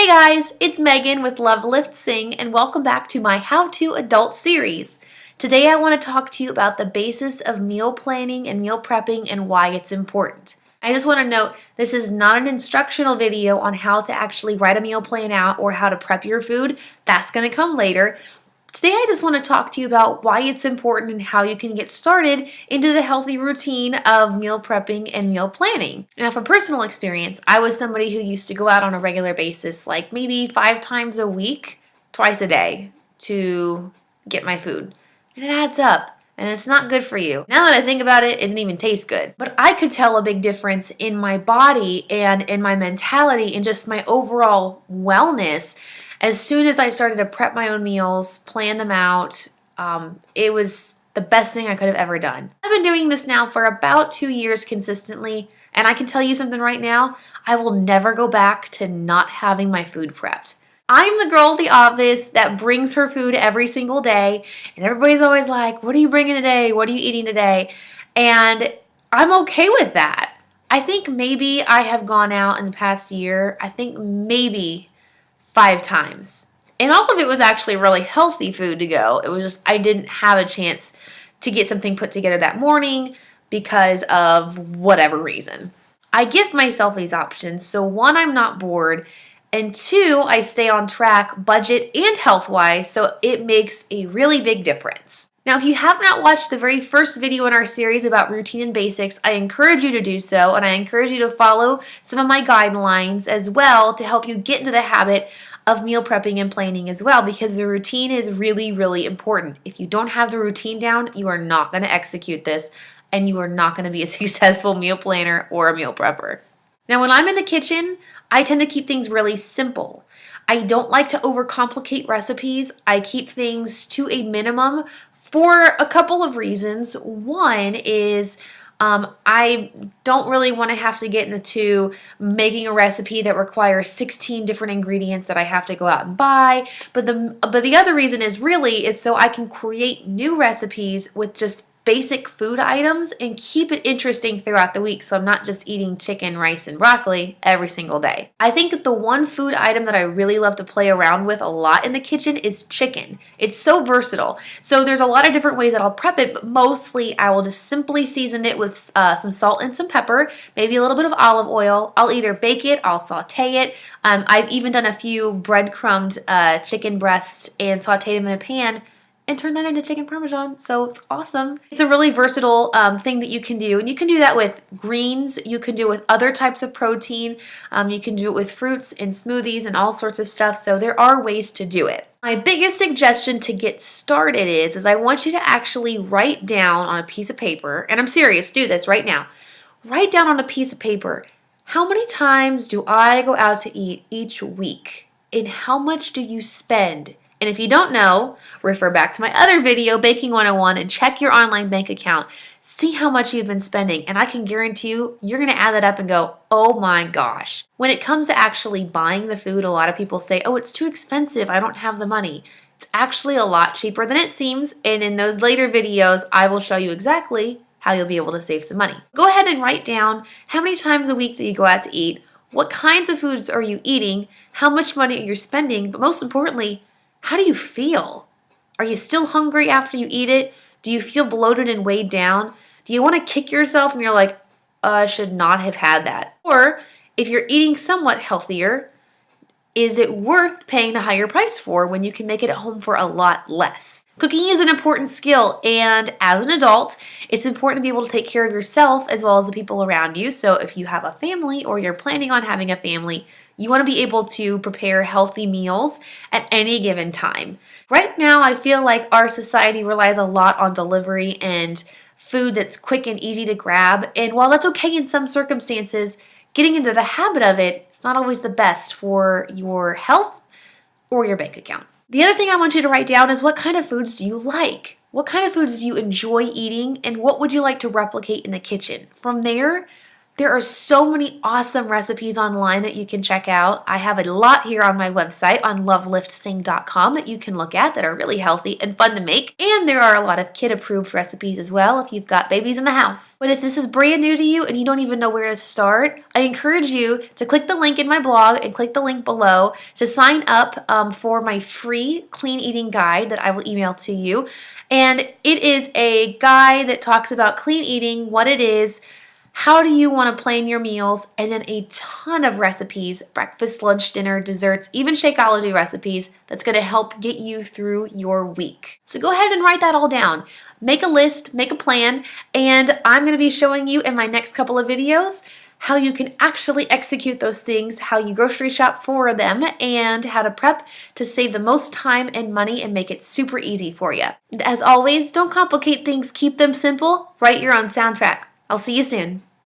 Hey guys, it's Megan with Love Lift Sing and welcome back to my How to Adult series. Today I want to talk to you about the basis of meal planning and meal prepping and why it's important. I just want to note this is not an instructional video on how to actually write a meal plan out or how to prep your food. That's going to come later. Today I just want to talk to you about why it's important and how you can get started into the healthy routine of meal prepping and meal planning. Now from personal experience, I was somebody who used to go out on a regular basis, like maybe 5 times a week, twice a day, to get my food. And it adds up. And it's not good for you. Now that I think about it, it didn't even taste good. But I could tell a big difference in my body and in my mentality and just my overall wellness as soon as I started to prep my own meals, plan them out. It was the best thing I could have ever done. I've been doing this now for about 2 years consistently, and I can tell you something right now, I will never go back to not having my food prepped. I'm the girl at the office that brings her food every single day, and everybody's always like, what are you bringing today? What are you eating today? And I'm okay with that. I think maybe I have gone out in the past year, I think maybe 5 times. And all of it was actually really healthy food to go. It was just I didn't have a chance to get something put together that morning because of whatever reason. I give myself these options so 1, I'm not bored, and 2, I stay on track budget and health-wise, so it makes a really big difference. Now, if you have not watched the very first video in our series about routine and basics, I encourage you to do so, and I encourage you to follow some of my guidelines as well to help you get into the habit of meal prepping and planning as well, because the routine is really, really important. If you don't have the routine down, you are not going to execute this, and you are not going to be a successful meal planner or a meal prepper. Now, when I'm in the kitchen, I tend to keep things really simple. I don't like to overcomplicate recipes. I keep things to a minimum for a couple of reasons. One is I don't really want to have to get into making a recipe that requires 16 different ingredients that I have to go out and buy. But the other reason is so I can create new recipes with just basic food items and keep it interesting throughout the week, so I'm not just eating chicken, rice, and broccoli every single day. I think that the one food item that I really love to play around with a lot in the kitchen is chicken. It's so versatile. So there's a lot of different ways that I'll prep it, but mostly I will just simply season it with some salt and some pepper, maybe a little bit of olive oil. I'll either bake it, I'll saute it. I've even done a few breadcrumbed chicken breasts and sauteed them in a pan and turn that into chicken parmesan. So it's awesome. It's a really versatile thing that you can do. And you can do that with greens. You can do it with other types of protein. You can do it with fruits and smoothies and all sorts of stuff. So there are ways to do it. My biggest suggestion to get started is I want you to actually write down on a piece of paper, and I'm serious, do this right now. Write down on a piece of paper, how many times do I go out to eat each week? And how much do you spend? And if you don't know, refer back to my other video, Baking 101, and check your online bank account. See how much you've been spending, and I can guarantee you, you're going to add that up and go, oh my gosh. When it comes to actually buying the food, a lot of people say, oh, it's too expensive, I don't have the money. It's actually a lot cheaper than it seems, and in those later videos, I will show you exactly how you'll be able to save some money. Go ahead and write down how many times a week do you go out to eat, what kinds of foods are you eating, how much money you're spending, but most importantly, how do you feel? Are you still hungry after you eat it? Do you feel bloated and weighed down? Do you want to kick yourself and you're like, I should not have had that? Or if you're eating somewhat healthier, is it worth paying the higher price for when you can make it at home for a lot less? Cooking is an important skill, and as an adult, it's important to be able to take care of yourself as well as the people around you. So if you have a family or you're planning on having a family, you want to be able to prepare healthy meals at any given time. Right now, I feel like our society relies a lot on delivery and food that's quick and easy to grab. And while that's okay in some circumstances, getting into the habit of it is not always the best for your health or your bank account. The other thing I want you to write down is what kind of foods do you like? What kind of foods do you enjoy eating, and what would you like to replicate in the kitchen? From there, There are so many awesome recipes online that you can check out. I have a lot here on my website on loveliftsing.com that you can look at that are really healthy and fun to make. And there are a lot of kid-approved recipes as well if you've got babies in the house. But if this is brand new to you and you don't even know where to start, I encourage you to click the link in my blog and click the link below to sign up for my free clean eating guide that I will email to you. And it is a guide that talks about clean eating, what it is, how do you want to plan your meals, and then a ton of recipes, breakfast, lunch, dinner, desserts, even Shakeology recipes that's going to help get you through your week. So go ahead and write that all down. Make a list, make a plan, and I'm going to be showing you in my next couple of videos how you can actually execute those things, how you grocery shop for them, and how to prep to save the most time and money and make it super easy for you. As always, don't complicate things, keep them simple, write your own soundtrack. I'll see you soon.